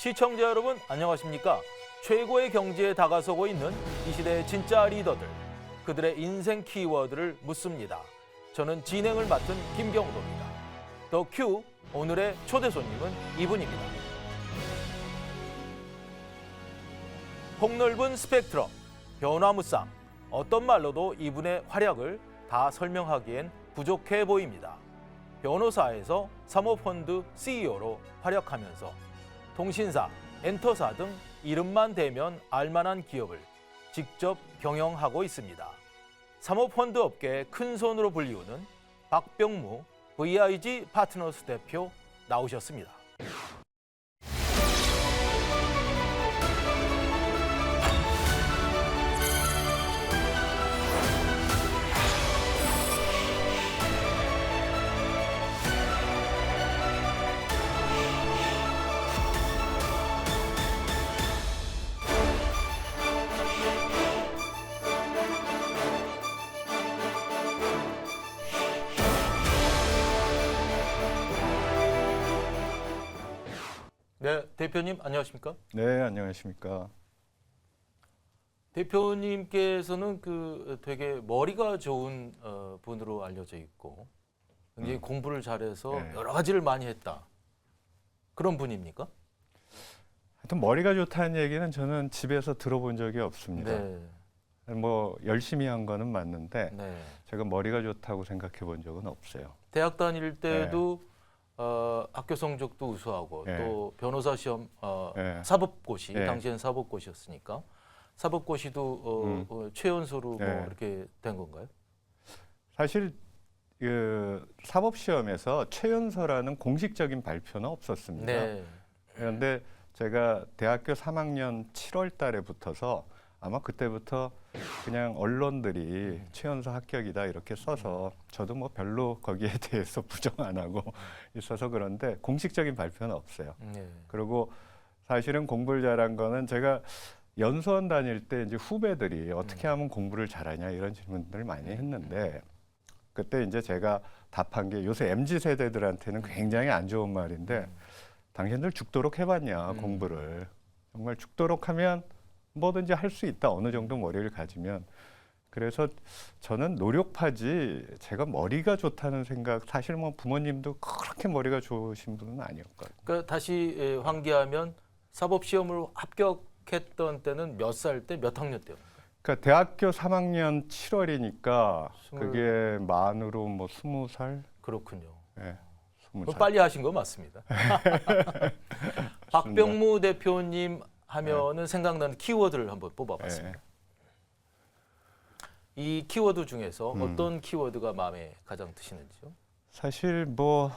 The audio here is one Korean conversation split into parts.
시청자 여러분 안녕하십니까? 최고의 경지에 다가서고 있는 이 시대의 진짜 리더들, 그들의 인생 키워드를 묻습니다. 저는 진행을 맡은 김경도입니다. 더 큐 오늘의 초대 손님은 이분입니다. 폭넓은 스펙트럼, 변화무쌍, 어떤 말로도 이분의 활약을 다 설명하기엔 부족해 보입니다. 변호사에서 사모펀드 CEO로 활약하면서 통신사, 엔터사 등 이름만 대면 알만한 기업을 직접 경영하고 있습니다. 사모펀드 업계의 큰손으로 불리우는 박병무 VIG 파트너스 대표 나오셨습니다. 네, 대표님 안녕하십니까? 네, 안녕하십니까. 대표님께서는 되게 머리가 좋은 분으로 알려져 있고 굉장히 공부를 잘해서 네. 여러 가지를 많이 했다. 그런 분입니까? 하여튼 머리가 좋다는 얘기는 저는 집에서 들어본 적이 없습니다. 네. 뭐 열심히 한 거는 맞는데 네. 제가 머리가 좋다고 생각해 본 적은 없어요. 대학 다닐 때도 학교 성적도 우수하고 네. 또 변호사 시험 네. 사법고시 네. 당시엔 사법고시였으니까 사법고시도 최연소로 네. 뭐 이렇게 된 건가요? 사실 그 사법시험에서 최연소라는 공식적인 발표는 없었습니다. 네. 그런데 제가 대학교 3학년 7월 달에 붙어서 아마 그때부터 그냥 언론들이 최연소 합격이다 이렇게 써서 저도 뭐 별로 거기에 대해서 부정 안 하고 있어서 그런데 공식적인 발표는 없어요. 네. 그리고 사실은 공부를 잘한 거는 제가 연수원 다닐 때 이제 후배들이 어떻게 하면 공부를 잘하냐 이런 질문들을 많이 했는데 그때 이제 제가 답한 게 요새 MZ 세대들한테는 굉장히 안 좋은 말인데 당신들 죽도록 해봤냐 공부를. 정말 죽도록 하면 뭐든지 할 수 있다. 어느 정도 머리를 가지면. 그래서 저는 노력파지 제가 머리가 좋다는 생각, 사실 뭐 부모님도 그렇게 머리가 좋으신 분은 아니었거든요. 그러니까 다시 환기하면 사법시험을 합격했던 때는 몇 살 때, 몇 학년 때요? 그러니까 대학교 3학년 7월이니까 스물- 그게 만으로 뭐 20살? 그렇군요. 네, 그럼 20살. 빨리 하신 거 맞습니다. 박병무 대표님 하면은 생각나는 키워드를 한번 뽑아봤습니다. 이 키워드 중에서 어떤 키워드가 마음에 가장 드시는지요? 사실 뭐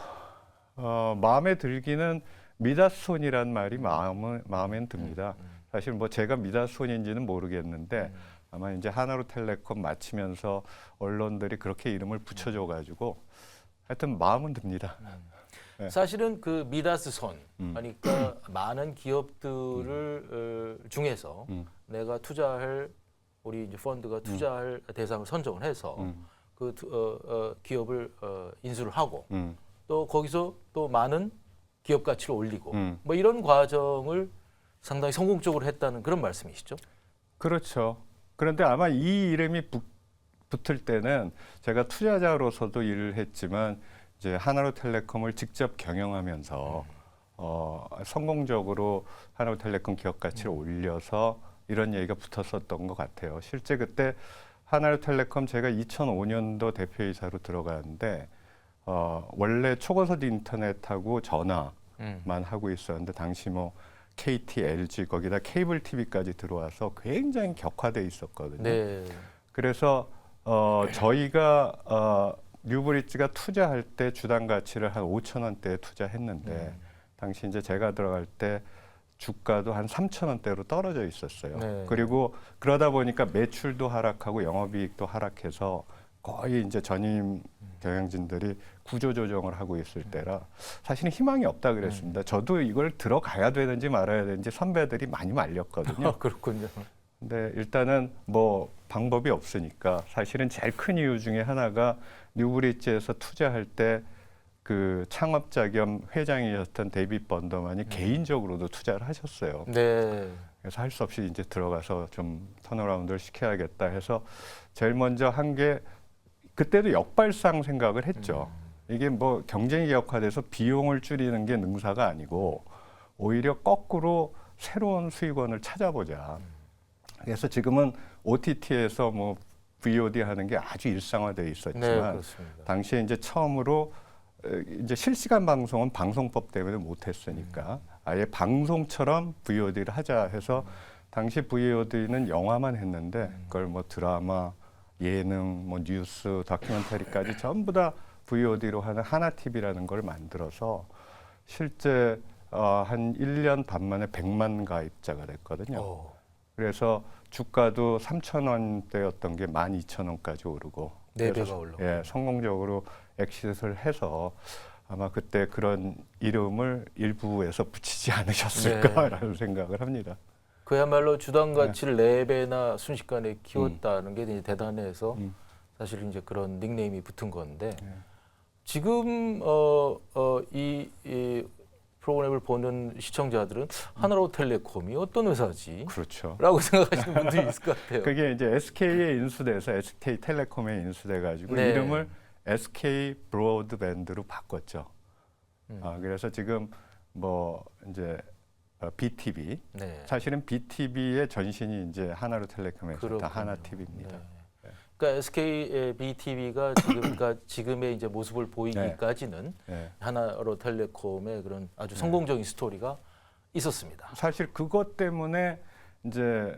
마음에 들기는 미다스손이란 말이 마음엔 듭니다. 사실 뭐 제가 미다스손인지는 모르겠는데 아마 이제 하나로텔레콤 마치면서 언론들이 그렇게 이름을 붙여줘가지고 하여튼 마음은 듭니다. 네. 사실은 그 미다스 손, 그러니까 많은 기업들을 중에서 내가 투자할 우리 이제 펀드가 투자할 대상을 선정을 해서 그 기업을 인수를 하고 또 거기서 또 많은 기업 가치를 올리고 뭐 이런 과정을 상당히 성공적으로 했다는 그런 말씀이시죠? 그렇죠. 그런데 아마 이 이름이 붙을 때는 제가 투자자로서도 일을 했지만 이제 하나로텔레콤을 직접 경영하면서 성공적으로 하나로텔레콤 기업 가치를 올려서 이런 얘기가 붙었었던 것 같아요. 실제 그때 하나로텔레콤 제가 2005년도 대표이사로 들어갔는데 원래 초고속 인터넷하고 전화만 하고 있었는데 당시 뭐 KT, LG 거기다 케이블 TV까지 들어와서 굉장히 격화돼 있었거든요. 네. 그래서 저희가 뉴브릿지가 투자할 때 주당 가치를 한 5천 원대에 투자했는데 당시 이제 제가 들어갈 때 주가도 한 3천 원대로 떨어져 있었어요. 네. 그리고 그러다 보니까 매출도 하락하고 영업이익도 하락해서 거의 이제 전임 경영진들이 구조조정을 하고 있을 때라 사실은 희망이 없다 그랬습니다. 저도 이걸 들어가야 되는지 말아야 되는지 선배들이 많이 말렸거든요. 그렇군요. 근데 일단은 뭐 방법이 없으니까 사실은 제일 큰 이유 중에 하나가 뉴브릿지에서 투자할 때 그 창업자 겸 회장이었던 데이빗 번더만이 개인적으로도 투자를 하셨어요. 네. 그래서 할 수 없이 이제 들어가서 좀 턴어라운드를 시켜야겠다 해서 제일 먼저 한 게 그때도 역발상 생각을 했죠. 이게 뭐 경쟁이 격화돼서 비용을 줄이는 게 능사가 아니고 오히려 거꾸로 새로운 수익원을 찾아보자. 그래서 지금은 OTT에서 뭐 VOD 하는 게 아주 일상화되어 네, 있었지만 그렇습니다. 당시에 이제 처음으로 이제 실시간 방송은 방송법 때문에 못했으니까 아예 방송처럼 VOD를 하자 해서 당시 VOD는 영화만 했는데 그걸 뭐 드라마, 예능, 뭐 뉴스, 다큐멘터리까지 전부 다 VOD로 하는 하나 TV라는 걸 만들어서 실제 한 1년 반 만에 100만 가입자가 됐거든요. 그래서 주가도 3,000원대였던 게 12,000원까지 오르고 네 배가 올랐고. 예, 성공적으로 엑시트를 해서 아마 그때 그런 이름을 일부에서 붙이지 않으셨을까라는 생각을 합니다. 그야말로 주당 가치를 4배나 순식간에 키웠다는 게 이제 대단해서 사실 이제 그런 닉네임이 붙은 건데 지금 이 프로그램을 보는 시청자들은 하나로텔레콤이 어떤 회사지? 그렇죠. 라고 생각하시는 분들이 있을 것 같아요. 그게 이제 SK에 인수돼서 SK텔레콤에 인수돼가지고 네. 이름을 SK 브로드밴드로 바꿨죠. 그래서 지금 뭐 이제 BTV 네. 사실은 BTV의 전신이 이제 하나로텔레콤에서 다 그렇군요. 하나 TV입니다. 네. 그러니까 SK BTV가 지금의 이제 모습을 보이기까지는 네. 하나로텔레콤의 그런 아주 성공적인 스토리가 있었습니다. 사실 그것 때문에 이제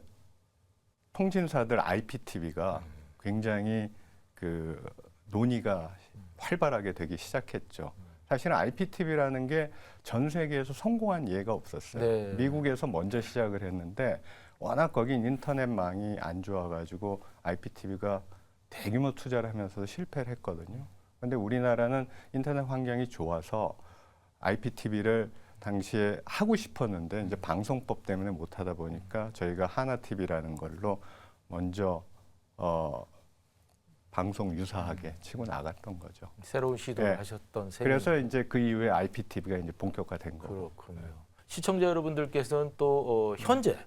통신사들 IPTV가 굉장히 그 논의가 활발하게 되기 시작했죠. 사실은 IPTV라는 게 전 세계에서 성공한 예가 없었어요. 네. 미국에서 먼저 시작을 했는데 워낙 거긴 인터넷망이 안 좋아가지고 IPTV가 대규모 투자를 하면서도 실패를 했거든요. 그런데 우리나라는 인터넷 환경이 좋아서 IPTV를 당시에 하고 싶었는데 이제 방송법 때문에 못 하다 보니까 저희가 하나TV라는 걸로 먼저 방송 유사하게 치고 나갔던 거죠. 새로운 시도를 네. 하셨던 셈이 그래서 이제 그 이후에 IPTV가 이제 본격화된 거고. 그렇군요. 시청자 여러분들께서는 또 현재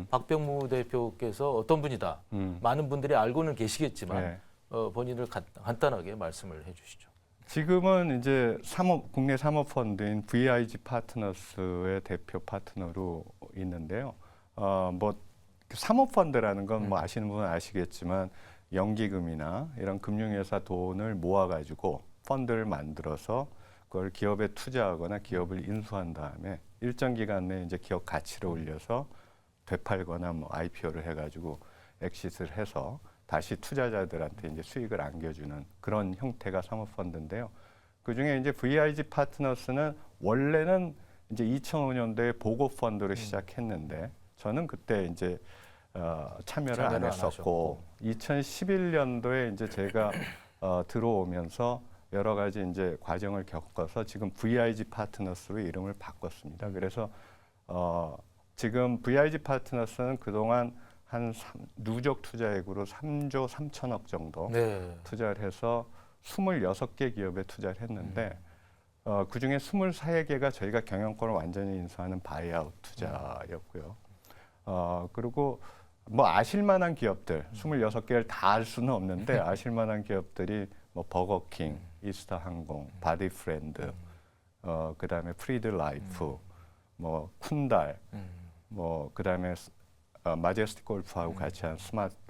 박병무 대표께서 어떤 분이다. 많은 분들이 알고는 계시겠지만 네. 본인을 간단하게 말씀을 해주시죠. 지금은 이제 국내 사모펀드인 VIG 파트너스의 대표 파트너로 있는데요. 뭐 사모펀드라는 건 뭐 아시는 분은 아시겠지만 연기금이나 이런 금융회사 돈을 모아가지고 펀드를 만들어서 그걸 기업에 투자하거나 기업을 인수한 다음에 일정 기간 내에 이제 기업 가치를 올려서 되팔거나 뭐 IPO를 해가지고 엑시트를 해서 다시 투자자들한테 이제 수익을 안겨주는 그런 형태가 사모펀드인데요. 그 중에 이제 VIG 파트너스는 원래는 이제 2005년도에 보고펀드로 시작했는데 저는 그때 이제 참여를 안 했었고 2011년도에 이제 제가 들어오면서 여러 가지 이제 과정을 겪어서 지금 VIG 파트너스로 이름을 바꿨습니다. 그래서 지금 VIG 파트너스는 그동안 한 누적 투자액으로 3조 3천억 정도 네. 투자를 해서 26개 기업에 투자를 했는데 그중에 23개가 저희가 경영권을 완전히 인수하는 바이아웃 투자였고요. 그리고 뭐 아실만한 기업들 26개를 다 알 수는 없는데 아실만한 기업들이 뭐 버거킹, 이스타항공, 바디프렌드, 그다음에 프리드라이프, 뭐 쿤달, 뭐 그다음에 마제스틱 골프하고 같이 한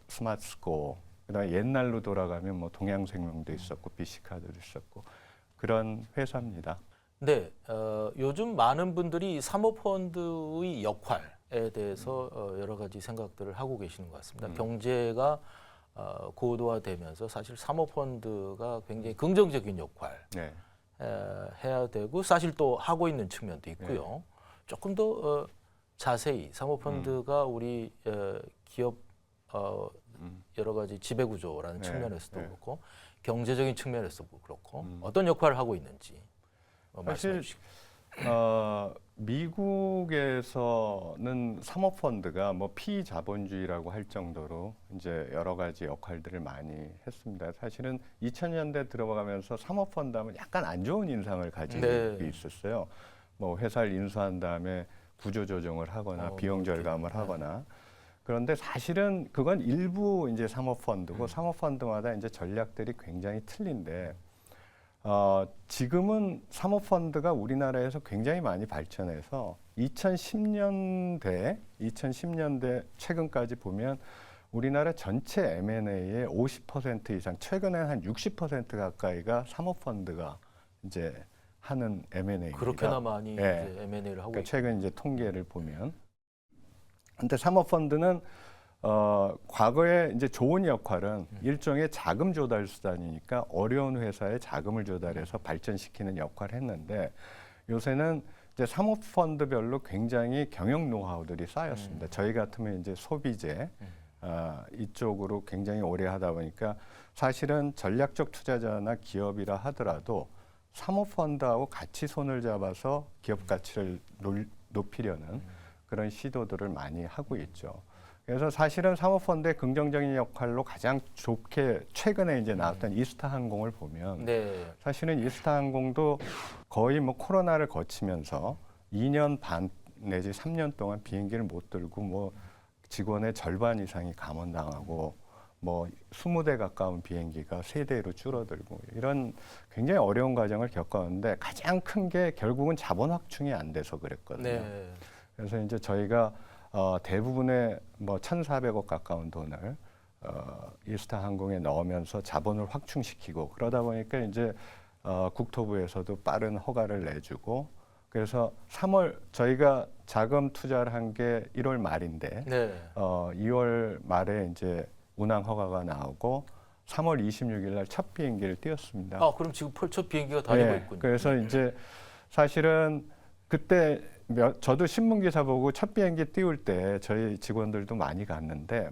스마트스코어, 그다음에 옛날로 돌아가면 뭐 동양생명도 있었고 BC카드도 있었고 그런 회사입니다. 네, 요즘 많은 분들이 사모펀드의 역할에 대해서 여러 가지 생각들을 하고 계시는 것 같습니다. 경제가 고도화되면서 사실 사모펀드가 굉장히 긍정적인 역할 네. 해야 되고 사실 또 하고 있는 측면도 있고요. 조금 더 자세히 사모펀드가 우리 기업 여러 가지 지배구조라는 측면에서도 그렇고 경제적인 측면에서도 그렇고 어떤 역할을 하고 있는지 말씀해 주시죠. 미국에서는 사모펀드가 뭐 피자본주의라고 할 정도로 이제 여러 가지 역할들을 많이 했습니다. 사실은 2000년대 들어가면서 사모펀드 하면 약간 안 좋은 인상을 가지고 네. 있었어요. 뭐 회사를 인수한 다음에 구조조정을 하거나 비용 절감을 하거나. 그런데 사실은 그건 일부 이제 사모펀드고 사모펀드마다 이제 전략들이 굉장히 틀린데 지금은 사모펀드가 우리나라에서 굉장히 많이 발전해서 2010년대 최근까지 보면 우리나라 전체 M&A의 50% 이상, 최근에는 한 60% 가까이가 사모펀드가 이제 하는 M&A입니다. 그렇게나 많이 네. 이제 M&A를 하고 그러니까 있고. 최근 이제 통계를 보면, 근데 사모펀드는 과거에 이제 좋은 역할은 일종의 자금 조달 수단이니까 어려운 회사에 자금을 조달해서 발전시키는 역할을 했는데 요새는 이제 사모펀드별로 굉장히 경영 노하우들이 쌓였습니다. 저희 같으면 이제 소비재 이쪽으로 굉장히 오래 하다 보니까 사실은 전략적 투자자나 기업이라 하더라도 사모펀드하고 같이 손을 잡아서 기업 가치를 높이려는 그런 시도들을 많이 하고 있죠. 그래서 사실은 사모펀드의 긍정적인 역할로 가장 좋게 최근에 이제 나왔던 이스타항공을 보면 네. 사실은 이스타항공도 거의 뭐 코로나를 거치면서 2년 반 내지 3년 동안 비행기를 못 들고 뭐 직원의 절반 이상이 감원당하고 뭐 20대 가까운 비행기가 3대로 줄어들고 이런 굉장히 어려운 과정을 겪었는데 가장 큰 게 결국은 자본 확충이 안 돼서 그랬거든요. 네. 그래서 이제 저희가 대부분의 뭐 1,400억 가까운 돈을 이스타항공에 넣으면서 자본을 확충시키고 그러다 보니까 이제 국토부에서도 빠른 허가를 내주고 그래서 3월 저희가 자금 투자를 한 게 1월 말인데 네. 2월 말에 이제 운항 허가가 나오고 3월 26일 날 첫 비행기를 띄웠습니다. 그럼 지금 첫 비행기가 다니고 네, 있군요. 그래서 이제 사실은 그때 저도 신문 기사 보고 첫 비행기 띄울 때 저희 직원들도 많이 갔는데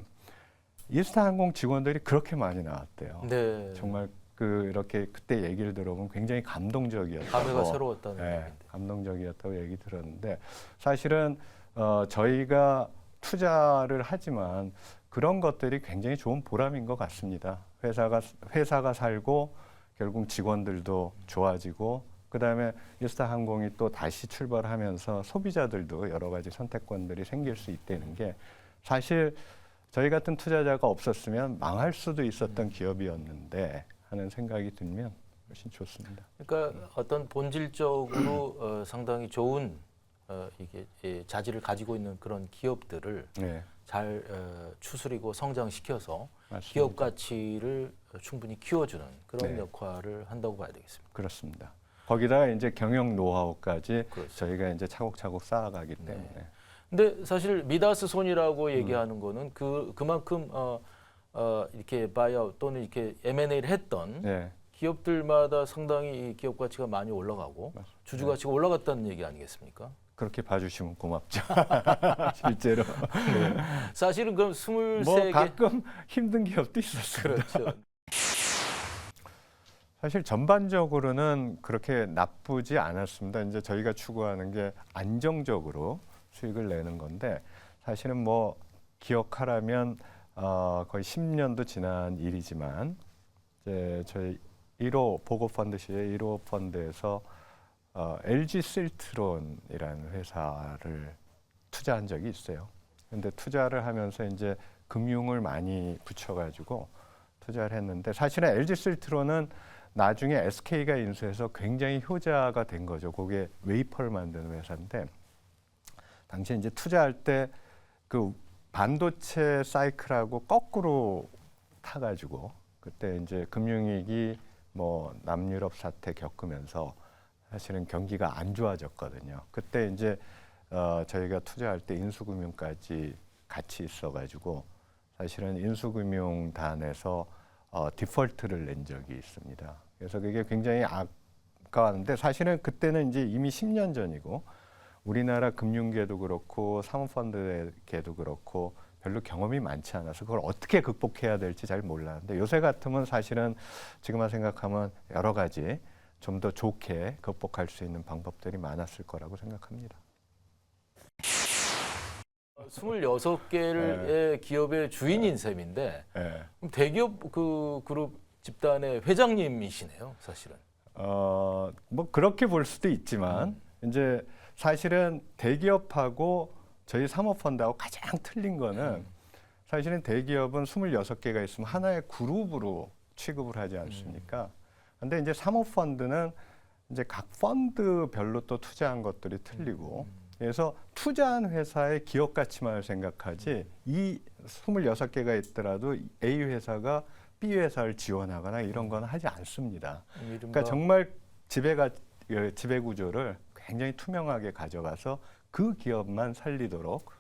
이스타항공 직원들이 그렇게 많이 나왔대요. 네. 정말 이렇게 그때 얘기를 들어보면 굉장히 감동적이었다고. 감회가 새로웠다는 네, 얘기인데. 감동적이었다고 얘기 들었는데 사실은 저희가 투자를 하지만 그런 것들이 굉장히 좋은 보람인 것 같습니다. 회사가 살고 결국 직원들도 좋아지고 그다음에 이스타항공이 또 다시 출발하면서 소비자들도 여러 가지 선택권들이 생길 수 있다는 게 사실 저희 같은 투자자가 없었으면 망할 수도 있었던 기업이었는데 하는 생각이 들면 훨씬 좋습니다. 그러니까 어떤 본질적으로 상당히 좋은 이게 자질을 가지고 있는 그런 기업들을 네, 잘 추스리고 성장시켜서 맞습니다. 기업 가치를 충분히 키워주는 그런 네. 역할을 한다고 봐야 되겠습니다. 그렇습니다. 거기다가 이제 경영 노하우까지 그렇죠. 저희가 이제 차곡차곡 쌓아가기 때문에. 근데 사실 미다스 손이라고 얘기하는 거는 그만큼 이렇게 바이아웃 또는 이렇게 M&A를 했던 네, 기업들마다 상당히 이 기업 가치가 많이 올라가고 맞습니다. 주주 가치가 올라갔다는 얘기 아니겠습니까? 그렇게 봐주시면 고맙죠. 실제로. 사실은 그럼 뭐 23개 가끔 힘든 기업도 있었어요. 그렇죠. 사실 전반적으로는 그렇게 나쁘지 않았습니다. 이제 저희가 추구하는 게 안정적으로 수익을 내는 건데 사실은 뭐 기억하라면 거의 10년도 지난 일이지만 이제 저희 1호 보고펀드 시에 1호 펀드에서 LG 실트론이라는 회사를 투자한 적이 있어요. 근데 투자를 하면서 이제 금융을 많이 붙여가지고 투자를 했는데 사실은 LG 실트론은 나중에 SK가 인수해서 굉장히 효자가 된 거죠. 그게 웨이퍼를 만드는 회사인데 당시에 이제 투자할 때 그 반도체 사이클하고 거꾸로 타가지고 그때 이제 금융위기 뭐 남유럽 사태 겪으면서 사실은 경기가 안 좋아졌거든요. 그때 이제 저희가 투자할 때 인수금융까지 같이 있어가지고 사실은 인수금융단에서 디폴트를 낸 적이 있습니다. 그래서 그게 굉장히 아까웠는데 사실은 그때는 이제 이미 10년 전이고 우리나라 금융계도 그렇고 사모펀드계도 그렇고 별로 경험이 많지 않아서 그걸 어떻게 극복해야 될지 잘 몰랐는데 요새 같으면 사실은 지금만 생각하면 여러 가지 좀 더 좋게 극복할 수 있는 방법들이 많았을 거라고 생각합니다. 26개의 기업의 주인인 셈인데 예. 그럼 대기업 그 그룹 집단의 회장님이시네요, 사실은. 뭐 그렇게 볼 수도 있지만 이제 사실은 대기업하고 저희 사모펀드하고 가장 틀린 거는 사실은 대기업은 26개가 있으면 하나의 그룹으로 취급을 하지 않습니까? 근데 이제 사모펀드는 이제 각 펀드별로 또 투자한 것들이 틀리고 그래서 투자한 회사의 기업 가치만을 생각하지 이 26개가 있더라도 A 회사가 B 회사를 지원하거나 이런 건 하지 않습니다. 그러니까 정말 지배 구조를 굉장히 투명하게 가져가서 그 기업만 살리도록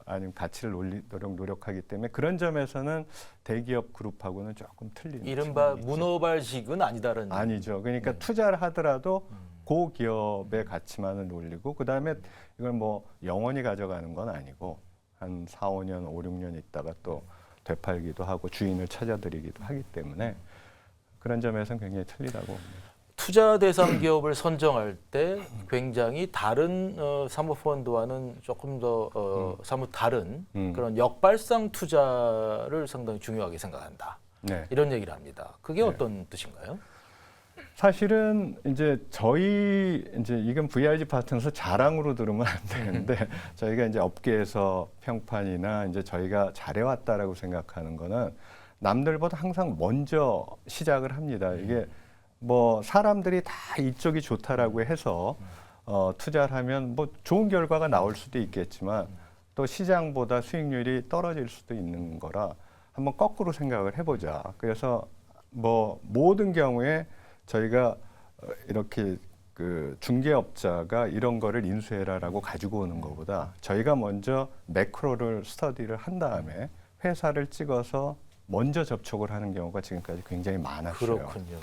아니면 가치를 올리도록 노력하기 때문에 그런 점에서는 대기업 그룹하고는 조금 틀린 이른바 측면이 있죠. 문어발식은 아니다라는 아니죠. 그러니까 네. 투자를 하더라도 그 기업의 가치만을 올리고 그다음에 이걸 뭐 영원히 가져가는 건 아니고 한 4, 5년, 5, 6년 있다가 또 되팔기도 하고 주인을 찾아들이기도 하기 때문에 그런 점에서는 굉장히 틀리다고 봅니다. 투자 대상 기업을 선정할 때 굉장히 다른 사모펀드와는 조금 더 사뭇 다른 그런 역발상 투자를 상당히 중요하게 생각한다. 네. 이런 얘기를 합니다. 그게 네. 어떤 뜻인가요? 사실은 이제 저희 이제 이건 VIG 파트너에서 자랑으로 들으면 안 되는데 저희가 이제 업계에서 평판이나 이제 저희가 잘해왔다라고 생각하는 거는 남들보다 항상 먼저 시작을 합니다. 이게 뭐 사람들이 다 이쪽이 좋다라고 해서 투자를 하면 뭐 좋은 결과가 나올 수도 있겠지만 또 시장보다 수익률이 떨어질 수도 있는 거라 한번 거꾸로 생각을 해보자. 그래서 뭐 모든 경우에 저희가 이렇게 그 중개업자가 이런 거를 인수해라라고 가지고 오는 것보다 저희가 먼저 매크로를 스터디를 한 다음에 회사를 찍어서 먼저 접촉을 하는 경우가 지금까지 굉장히 많았어요. 그렇군요.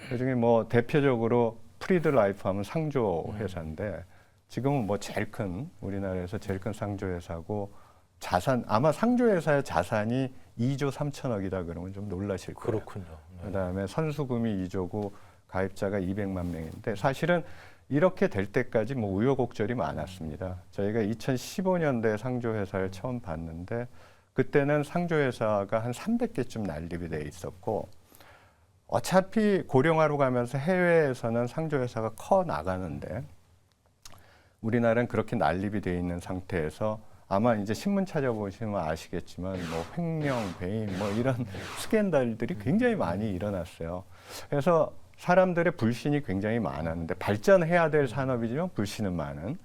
그중에 뭐 대표적으로 프리드 라이프 하면 상조 회사인데 지금은 뭐 제일 큰 우리나라에서 제일 큰 상조 회사고 자산 아마 상조 회사의 자산이 2조 3천억이다 그러면 좀 놀라실 거예요. 그렇군요. 네. 그다음에 선수금이 2조고 가입자가 200만 명인데 사실은 이렇게 될 때까지 뭐 우여곡절이 많았습니다. 저희가 2015년도에 상조 회사를 처음 봤는데 그때는 상조 회사가 한 300개쯤 난립이 돼 있었고 어차피 고령화로 가면서 해외에서는 상조 회사가 커 나가는데 우리나라는 그렇게 난립이 돼 있는 상태에서 아마 이제 신문 찾아보시면 아시겠지만 뭐 횡령, 배임 뭐 이런 스캔들들이 굉장히 많이 일어났어요. 그래서 사람들의 불신이 굉장히 많았는데 발전해야 될 산업이지만 불신은 많은.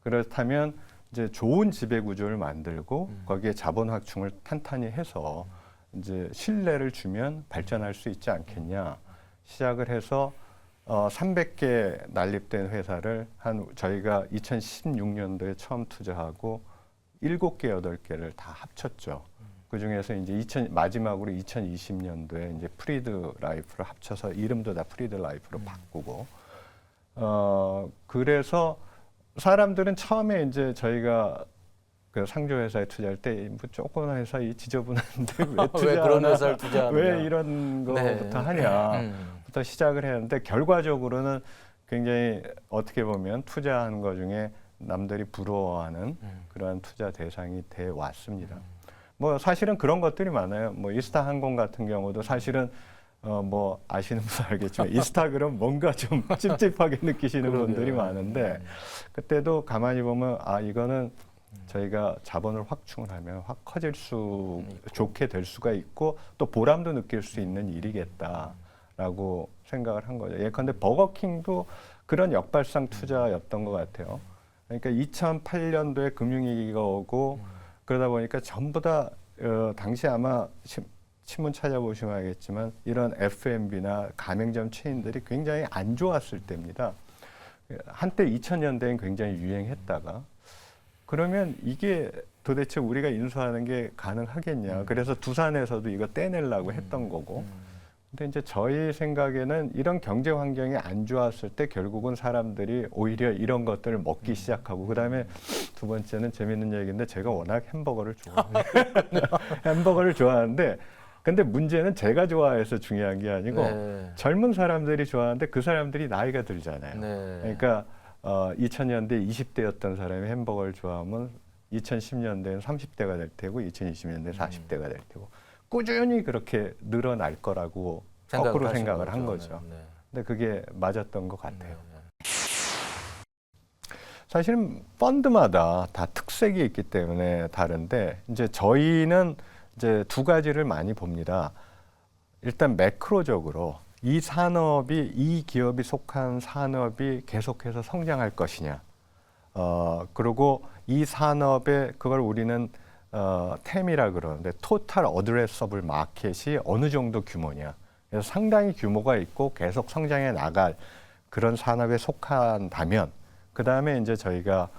그렇다면 이제 좋은 지배 구조를 만들고 거기에 자본 확충을 탄탄히 해서 이제 신뢰를 주면 발전할 수 있지 않겠냐. 시작을 해서 300개 난립된 회사를 저희가 2016년도에 처음 투자하고 7개, 8개를 다 합쳤죠. 그 중에서 이제 마지막으로 2020년도에 이제 프리드 라이프를 합쳐서 이름도 다 프리드 라이프로 바꾸고, 그래서 사람들은 처음에 이제 저희가 그 상조 회사에 투자할 때 뭐 조그만 회사 이 지저분한데 왜 투자하나? 왜 그런 회사를 투자하느냐? 왜 이런 거부터 하냐부터 시작을 했는데 결과적으로는 굉장히 어떻게 보면 투자하는 것 중에 남들이 부러워하는 그러한 투자 대상이 돼 왔습니다. 뭐 사실은 그런 것들이 많아요. 뭐 이스타 항공 같은 경우도 사실은 뭐 아시는 분은 알겠지만 이스타 그럼 뭔가 좀 찝찝하게 느끼시는 분들이 많은데 그때도 가만히 보면 아 이거는 저희가 자본을 확충을 하면 확 커질 좋게 될 수가 있고 또 보람도 느낄 수 있는 일이겠다라고 생각을 한 거죠. 예컨대 버거킹도 그런 역발상 투자였던 것 같아요. 그러니까 2008년도에 금융위기가 오고 그러다 보니까 전부 다 당시 아마 신문 찾아보시면 알겠지만 이런 F&B나 가맹점 체인들이 굉장히 안 좋았을 때입니다. 한때 2000년대엔 굉장히 유행했다가 그러면 이게 도대체 우리가 인수하는 게 가능하겠냐. 그래서 두산에서도 이거 떼내려고 했던 거고. 근데 이제 저희 생각에는 이런 경제 환경이 안 좋았을 때 결국은 사람들이 오히려 이런 것들을 먹기 시작하고 그다음에 두 번째는 재밌는 얘기인데 제가 워낙 햄버거를 좋아해요. 햄버거를 좋아하는데 근데 문제는 제가 좋아해서 중요한 게 아니고 네. 젊은 사람들이 좋아하는데 그 사람들이 나이가 들잖아요. 네. 그러니까 2000년대 20대였던 사람이 햄버거를 좋아하면 2010년대는 30대가 될 테고 2020년대 40대가 될 테고 꾸준히 그렇게 늘어날 거라고 거꾸로 생각을 한 거죠. 네. 근데 그게 맞았던 것 같아요. 네. 사실은 펀드마다 다 특색이 있기 때문에 다른데 이제 저희는 이제 두 가지를 많이 봅니다. 일단 매크로적으로 이 산업이 이 기업이 속한 산업이 계속해서 성장할 것이냐. 그리고 이 산업에 그걸 우리는 템이라 그러는데 토탈 어드레서블 마켓이 어느 정도 규모냐. 그래서 상당히 규모가 있고 계속 성장해 나갈 그런 산업에 속한다면 그 다음에 이제 저희가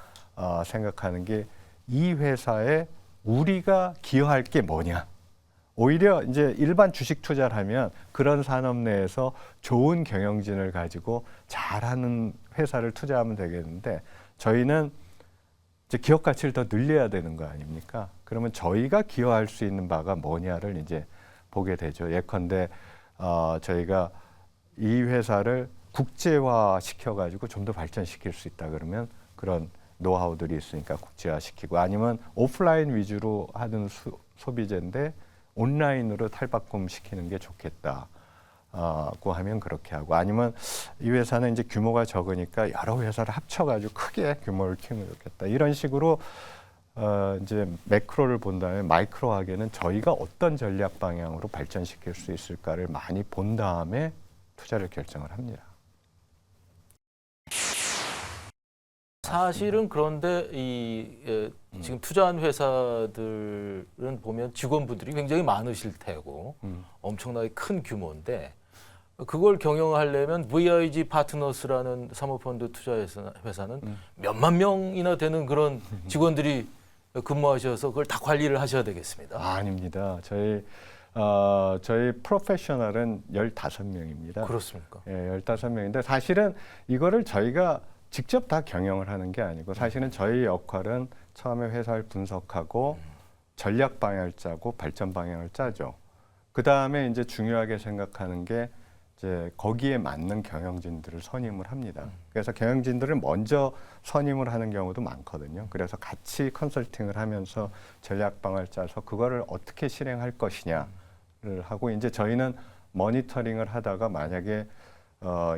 생각하는 게 이 회사에 우리가 기여할 게 뭐냐. 오히려 이제 일반 주식 투자를 하면 그런 산업 내에서 좋은 경영진을 가지고 잘하는 회사를 투자하면 되겠는데 저희는 이제 기업 가치를 더 늘려야 되는 거 아닙니까? 그러면 저희가 기여할 수 있는 바가 뭐냐를 이제 보게 되죠. 예컨대 저희가 이 회사를 국제화 시켜가지고 좀 더 발전시킬 수 있다 그러면 그런 노하우들이 있으니까 국제화 시키고 아니면 오프라인 위주로 하는 소비재인데 온라인으로 탈바꿈 시키는 게 좋겠다. 고 하면 그렇게 하고 아니면 이 회사는 이제 규모가 적으니까 여러 회사를 합쳐가지고 크게 규모를 키우면 좋겠다. 이런 식으로 이제 매크로를 본다면 마이크로하게는 저희가 어떤 전략 방향으로 발전시킬 수 있을까를 많이 본 다음에 투자를 결정을 합니다. 사실은 그런데 지금 투자한 회사들은 보면 직원분들이 굉장히 많으실 테고 엄청나게 큰 규모인데 그걸 경영하려면 VIG 파트너스라는 사모펀드 투자 회사는 몇만 명이나 되는 그런 직원들이 근무하셔서 그걸 다 관리를 하셔야 되겠습니다. 아닙니다. 저희 프로페셔널은 15명입니다. 그렇습니까? 예, 15명인데 사실은 이거를 저희가 직접 다 경영을 하는 게 아니고 사실은 저희 역할은 처음에 회사를 분석하고 전략 방향을 짜고 발전 방향을 짜죠. 그 다음에 이제 중요하게 생각하는 게 이제 거기에 맞는 경영진들을 선임을 합니다. 그래서 경영진들을 먼저 선임을 하는 경우도 많거든요. 그래서 같이 컨설팅을 하면서 전략 방향을 짜서 그거를 어떻게 실행할 것이냐를 하고 이제 저희는 모니터링을 하다가 만약에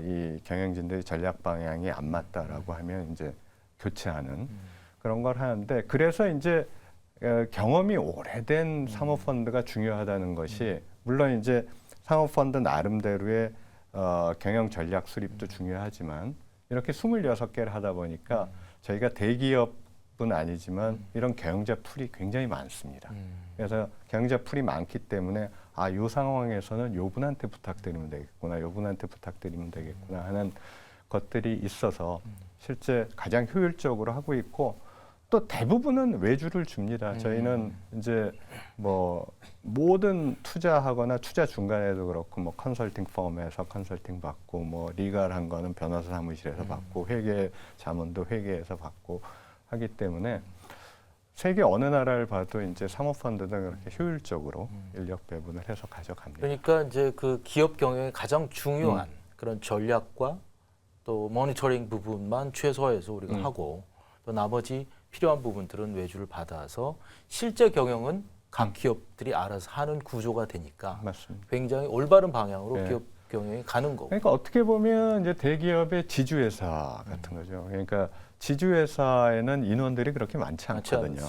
이 경영진들의 전략 방향이 안 맞다라고 하면 이제 교체하는 그런 걸 하는데 그래서 이제 경험이 오래된 사모펀드가 중요하다는 것이 물론 이제 사모펀드 나름대로의 경영 전략 수립도 중요하지만 이렇게 26개를 하다 보니까 저희가 대기업은 아니지만 이런 경영자 풀이 굉장히 많습니다. 그래서 경영자 풀이 많기 때문에 이 상황에서는 요분한테 부탁드리면 되겠구나, 요분한테 부탁드리면 되겠구나 하는 것들이 있어서 실제 가장 효율적으로 하고 있고 또 대부분은 외주를 줍니다. 저희는 이제 뭐 모든 투자하거나 투자 중간에도 그렇고 뭐 컨설팅 펌에서 컨설팅 받고 뭐 리갈한 거는 변호사 사무실에서 받고 회계 자문도 회계에서 받고 하기 때문에 세계 어느 나라를 봐도 이제 사모펀드는 그렇게 효율적으로 인력 배분을 해서 가져갑니다. 그러니까 이제 그 기업 경영의 가장 중요한 그런 전략과 또 모니터링 부분만 최소화해서 우리가 하고 또 나머지 필요한 부분들은 외주를 받아서 실제 경영은 각 기업들이 알아서 하는 구조가 되니까 맞습니다. 굉장히 올바른 방향으로 네. 기업 경영이 가는 거고. 그러니까 어떻게 보면 이제 대기업의 지주회사 같은 거죠. 그러니까 지주회사에는 인원들이 그렇게 많지 않거든요.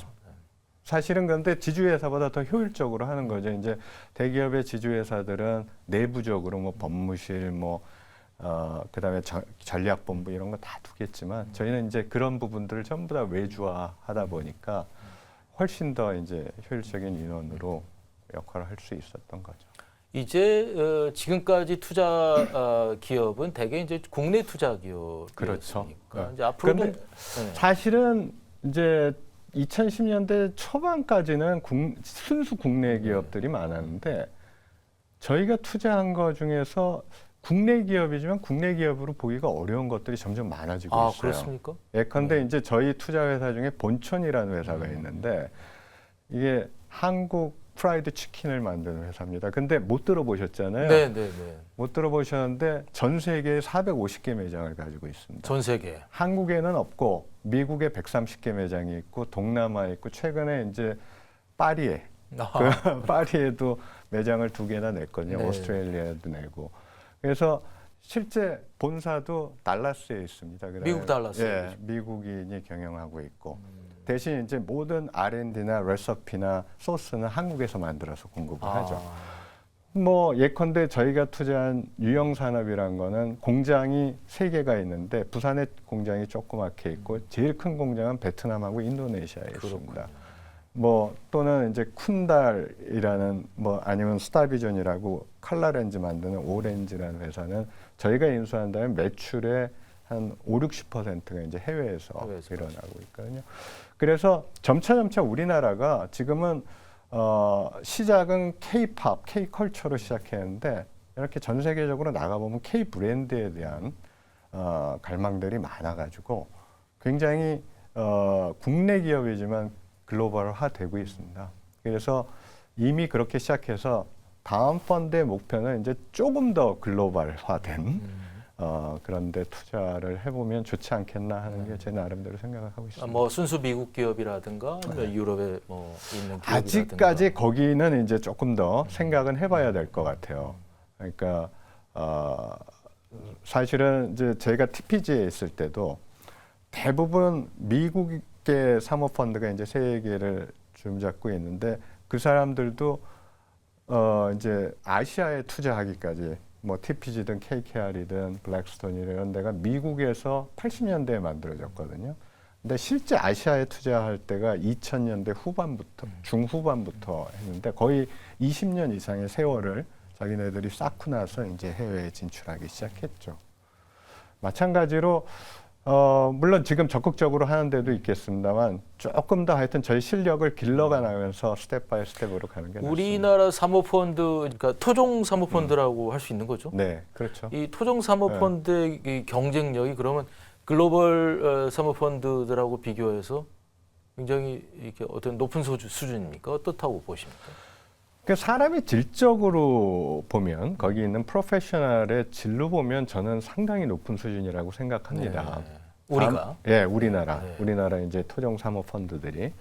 사실은 그런데 지주회사보다 더 효율적으로 하는 거죠. 이제 대기업의 지주회사들은 내부적으로 뭐 법무실 그다음에 전략본부 이런 거 다 두겠지만 저희는 이제 그런 부분들을 전부 다 외주화하다 보니까 훨씬 더 이제 효율적인 인원으로 역할을 할 수 있었던 거죠. 이제 지금까지 투자 기업은 대개 이제 국내 투자 기업이었으니까 그렇죠. 이제 앞으로도 그런데 사실은 이제 2010년대 초반까지는 순수 국내 기업들이 많았는데 저희가 투자한 거 중에서 국내 기업이지만 국내 기업으로 보기가 어려운 것들이 점점 많아지고 있어요. 그렇습니까? 예컨대 이제 저희 투자 회사 중에 본촌이라는 회사가 있는데 이게 한국 프라이드 치킨을 만드는 회사입니다. 근데 못 들어보셨잖아요. 네, 네, 네. 못 들어보셨는데 전 세계에 450개 매장을 가지고 있습니다. 전 세계. 한국에는 없고 미국에 130개 매장이 있고 동남아에 있고 최근에 이제 파리에 파리에도 매장을 2개나 냈거든요. 네. 오스트레일리아도 내고. 그래서 실제 본사도 달라스에 있습니다. 그다음에, 미국 달라스. 예, 미국인이 경영하고 있고 대신 이제 모든 R&D나 레시피나 소스는 한국에서 만들어서 공급을 하죠. 뭐 예컨대 저희가 투자한 유형산업이란 거는 공장이 3개가 있는데 부산에 공장이 조그맣게 있고 제일 큰 공장은 베트남하고 인도네시아에 있습니다. 뭐 또는 이제 쿤달이라는 뭐 아니면 스타비전이라고 컬러 렌즈 만드는 오렌지라는 회사는 저희가 인수한다면 매출의 한 5-60%가 이제 해외에서 일어나고 있거든요. 그래서 점차 우리나라가 지금은 시작은 K-팝, K-컬처로 시작했는데 이렇게 전 세계적으로 나가보면 K-브랜드에 대한 갈망들이 많아가지고 굉장히 국내 기업이지만 글로벌화되고 있습니다. 그래서 이미 그렇게 시작해서 다음 펀드의 목표는 이제 조금 더 글로벌화된 그런데 투자를 해보면 좋지 않겠나 하는 게 제 나름대로 생각을 하고 있습니다. 뭐 순수 미국 기업이라든가 아니면 유럽에 뭐 있는 기업이라든가. 아직까지 거기는 이제 조금 더 생각은 해봐야 될 것 같아요. 그러니까 사실은 이제 제가 TPG에 있을 때도 대부분 미국의 사모펀드가 이제 3개를 주름잡고 있는데 그 사람들도 이제 아시아에 투자하기까지 뭐 TPG든 KKR이든 블랙스톤이든 이런 데가 미국에서 80년대에 만들어졌거든요. 근데 실제 아시아에 투자할 때가 2000년대 후반부터 중후반부터 했는데 거의 20년 이상의 세월을 자기네들이 쌓고 나서 이제 해외에 진출하기 시작했죠. 마찬가지로 물론 지금 적극적으로 하는 데도 있겠습니다만 조금 더 하여튼 저희 실력을 길러가면서 스텝 바이 스텝으로 가는 게 우리나라 사모펀드, 그러니까 토종 사모펀드라고 할 수 있는 거죠? 네, 그렇죠. 이 토종 사모펀드의 이 경쟁력이 그러면 글로벌 사모펀드들하고 비교해서 굉장히 이렇게 어떤 높은 수준입니까? 어떻다고 보십니까? 그 사람의 질적으로 보면 거기 있는 프로페셔널의 질로 보면 저는 상당히 높은 수준이라고 생각합니다. 네. 우리가? 예, 우리나라. 네. 우리나라 이제 토종 사모 펀드들이.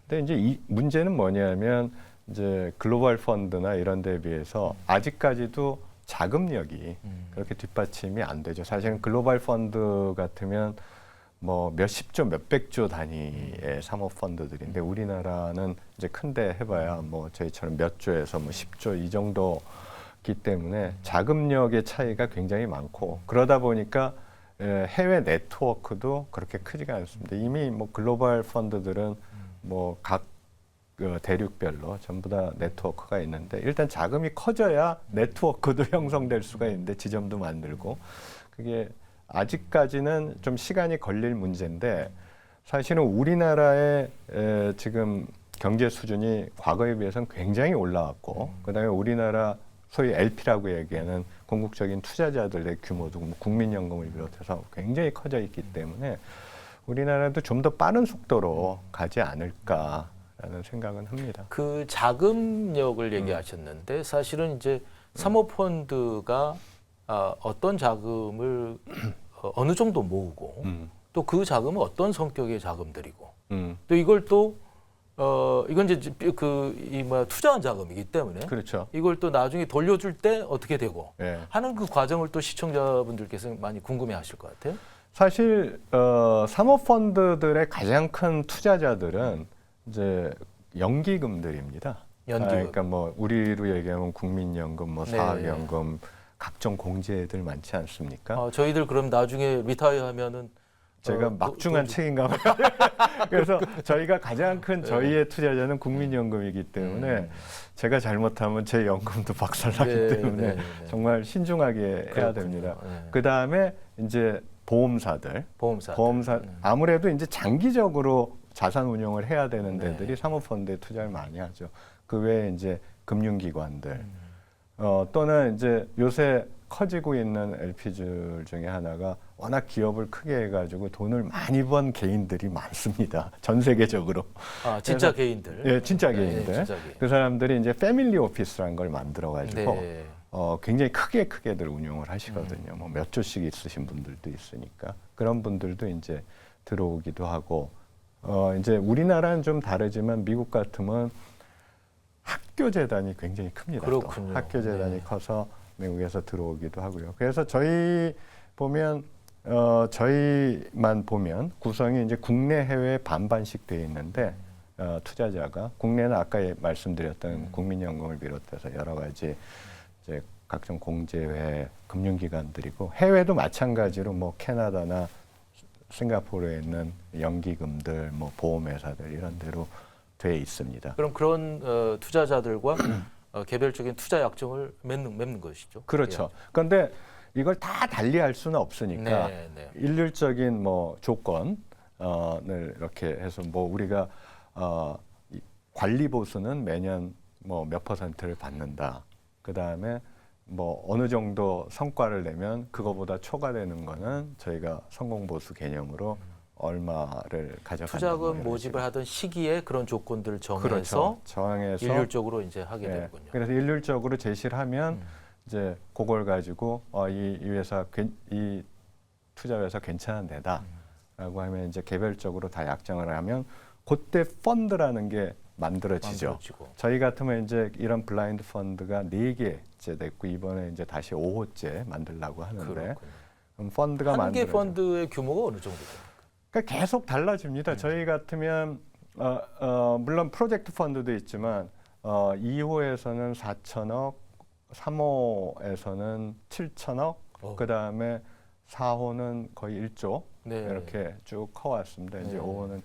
근데 이제 이 문제는 뭐냐면 이제 글로벌 펀드나 이런 데에 비해서 아직까지도 자금력이 그렇게 뒷받침이 안 되죠. 사실은 글로벌 펀드 같으면 뭐 몇십조, 몇백조 단위의 사모펀드들인데 우리나라는 이제 큰데 해봐야 뭐 저희처럼 몇 조에서 뭐 10조 이 정도기 때문에 자금력의 차이가 굉장히 많고 그러다 보니까 해외 네트워크도 그렇게 크지가 않습니다. 이미 뭐 글로벌 펀드들은 뭐 각 대륙별로 전부 다 네트워크가 있는데 일단 자금이 커져야 네트워크도 형성될 수가 있는데 지점도 만들고 그게 아직까지는 좀 시간이 걸릴 문제인데 사실은 우리나라의 지금 경제 수준이 과거에 비해서는 굉장히 올라왔고 그다음에 우리나라 소위 LP라고 얘기하는 궁극적인 투자자들의 규모도 뭐 국민연금을 비롯해서 굉장히 커져 있기 때문에 우리나라도 좀 더 빠른 속도로 가지 않을까라는 생각은 합니다. 그 자금력을 얘기하셨는데 사실은 이제 사모펀드가 어떤 자금을 어느 정도 모으고 또 그 자금은 어떤 성격의 자금들이고 또 이걸 또 이건 이제 투자한 자금이기 때문에 그렇죠. 이걸 또 나중에 돌려줄 때 어떻게 되고 네. 하는 그 과정을 또 시청자분들께서 많이 궁금해하실 것 같아요. 사실 사모펀드들의 가장 큰 투자자들은 이제 연기금들입니다. 연기금. 그러니까 뭐 우리로 얘기하면 국민연금, 뭐 네. 사학연금, 각종 공제들 많지 않습니까? 저희들 그럼 나중에 리타이어하면은 제가 막중한 책임감을 그래서 저희가 가장 큰 저희의 투자자는 국민연금이기 때문에 제가 잘못하면 제 연금도 박살나기 때문에 정말 신중하게 해야 됩니다. 그 다음에 이제 보험사들, 아무래도 이제 장기적으로 자산 운용을 해야 되는 데들이 사모펀드에 투자를 많이 하죠. 그 외에 이제 금융기관들 또는 이제 요새 커지고 있는 LP줄 중에 하나가 워낙 기업을 크게 해가지고 돈을 많이 번 개인들이 많습니다. 전 세계적으로. 아, 진짜 개인들. 예, 진짜 네, 개인들. 진짜 개인. 그 사람들이 이제 패밀리 오피스라는 걸 만들어가지고 네. 굉장히 크게들 운용을 하시거든요. 뭐 몇 조씩 있으신 분들도 있으니까 그런 분들도 이제 들어오기도 하고 이제 우리나라는 좀 다르지만 미국 같으면 학교 재단이 굉장히 큽니다. 또. 그렇군요. 학교 재단이 네. 커서 미국에서 들어오기도 하고요. 그래서 저희 보면 저희만 보면 구성이 이제 국내 해외 반반씩 돼 있는데 투자자가 국내는 아까 말씀드렸던 국민연금을 비롯해서 여러 가지 이제 각종 공제회 금융기관들이고 해외도 마찬가지로 뭐 캐나다나 싱가포르에 있는 연기금들, 뭐 보험회사들 이런 데로 돼 있습니다. 그럼 그런 투자자들과 개별적인 투자 약정을 맺는 것이죠. 그렇죠. 그런데 이걸 다 달리할 수는 없으니까 네, 네. 일률적인 뭐 조건을 이렇게 해서 뭐 우리가 이 관리 보수는 매년 뭐 몇 %를 받는다. 그 다음에 뭐 어느 정도 성과를 내면 그거보다 초과되는 거는 저희가 성공 보수 개념으로 얼마를 가져간다. 투자금 모집을 하던 시기에 그런 조건들을 정해서 그렇죠. 정해서 일률적으로 이제 하게 예, 되는군요. 그래서 일률적으로 제시를 하면 이제 그걸 가지고 이 회사 이 투자 회사 괜찮은 데다라고 하면 이제 개별적으로 다 약정을 하면 그때 펀드라는 게 만들어지죠. 만들어지고. 저희 같으면 이제 이런 블라인드 펀드가 4개째 됐고 이번에 이제 다시 5호째 만들려고 하는데 그렇군요. 그럼 펀드가 한 개 만들어져. 펀드의 규모가 어느 정도 됩니까? 그러니까 계속 달라집니다. 저희 같으면 물론 프로젝트 펀드도 있지만 2호에서는 4천억, 3호에서는 7천억, 그 다음에 4호는 거의 1조 네. 이렇게 쭉 커왔습니다. 이제 네. 5호는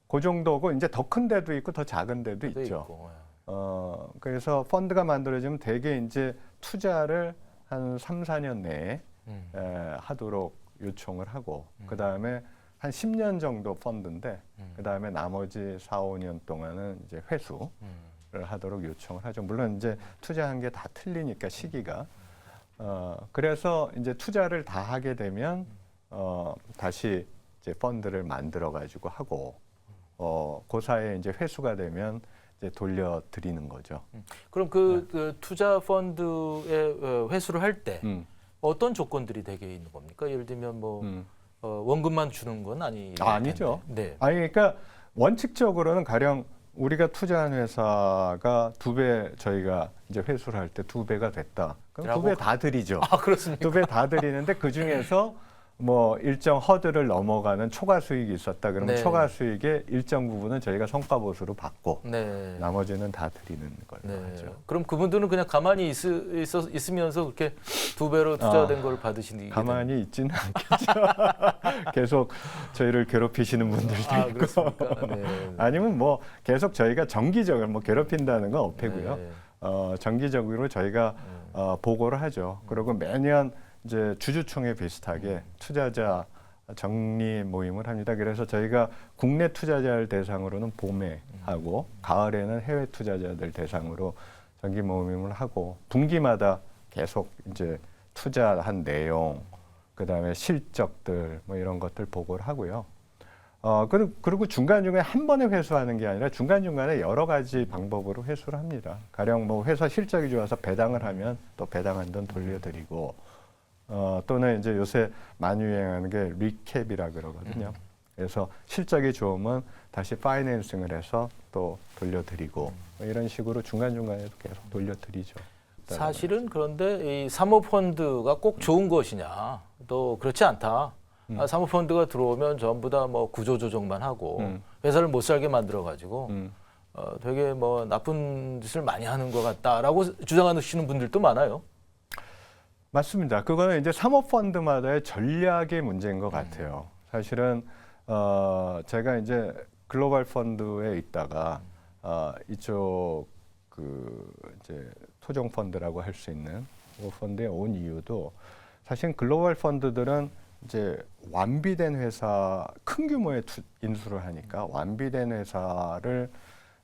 그 정도고 이제 더 큰 데도 있고 더 작은 데도 있죠. 있고. 그래서 펀드가 만들어지면 대개 이제 투자를 한 3, 4년 내에 하도록 요청을 하고 그 다음에 한 10년 정도 펀드인데 그 다음에 나머지 4, 5년 동안은 이제 회수를 하도록 요청을 하죠. 물론 이제 투자한 게 다 틀리니까 시기가. 그래서 이제 투자를 다 하게 되면 다시 이제 펀드를 만들어 가지고 하고 그 사이에 이제 회수가 되면 이제 돌려드리는 거죠. 그럼 그 투자 펀드의 회수를 할 때 어떤 조건들이 되게 있는 겁니까? 예를 들면 뭐 원금만 주는 건 아니죠. 네. 아니 그러니까 원칙적으로는 가령 우리가 투자한 회사가 2배 저희가 이제 회수를 할 때 2배가 됐다. 그럼 2배 다 드리죠. 아, 그렇습니까? 2배 다 드리는데 그 중에서 뭐 일정 허들을 넘어가는 초과 수익이 있었다. 그러면 네. 초과 수익의 일정 부분은 저희가 성과 보수로 받고 네. 나머지는 다 드리는 걸로 네. 하죠. 그럼 그분들은 그냥 가만히 있으면서 그렇게 2배로 투자된 걸 받으시는 가만히 있지는 않겠죠. 계속 저희를 괴롭히시는 분들도 있고 그렇습니까? 네. 아니면 뭐 계속 저희가 정기적으로 뭐 괴롭힌다는 건 없고요. 네. 정기적으로 저희가 보고를 하죠. 그리고 매년 이제 주주총회 비슷하게 투자자 정리 모임을 합니다. 그래서 저희가 국내 투자자를 대상으로는 봄에 하고 가을에는 해외 투자자들 대상으로 정기 모임을 하고 분기마다 계속 이제 투자한 내용, 그다음에 실적들 뭐 이런 것들 보고를 하고요. 그리고 중간중간에 한 번에 회수하는 게 아니라 중간중간에 여러 가지 방법으로 회수를 합니다. 가령 뭐 회사 실적이 좋아서 배당을 하면 또 배당한 돈 돌려드리고 또는 이제 요새 많이 유행하는 게 리캡이라 그러거든요. 그래서 실적이 좋으면 다시 파이낸싱을 해서 또 돌려드리고 뭐 이런 식으로 중간중간에도 계속 돌려드리죠. 사실은 그런데 이 사모펀드가 꼭 좋은 것이냐 또 그렇지 않다. 사모펀드가 들어오면 전부 다 뭐 구조조정만 하고 회사를 못 살게 만들어 가지고 되게 뭐 나쁜 짓을 많이 하는 것 같다라고 주장하시는 분들도 많아요. 맞습니다. 그거는 이제 사모펀드마다의 전략의 문제인 것 같아요. 사실은 제가 이제 글로벌 펀드에 있다가 이쪽 그 이제 토종 펀드라고 할 수 있는 그 펀드에 온 이유도 사실 글로벌 펀드들은 이제 완비된 회사 큰 규모의 인수를 하니까 완비된 회사를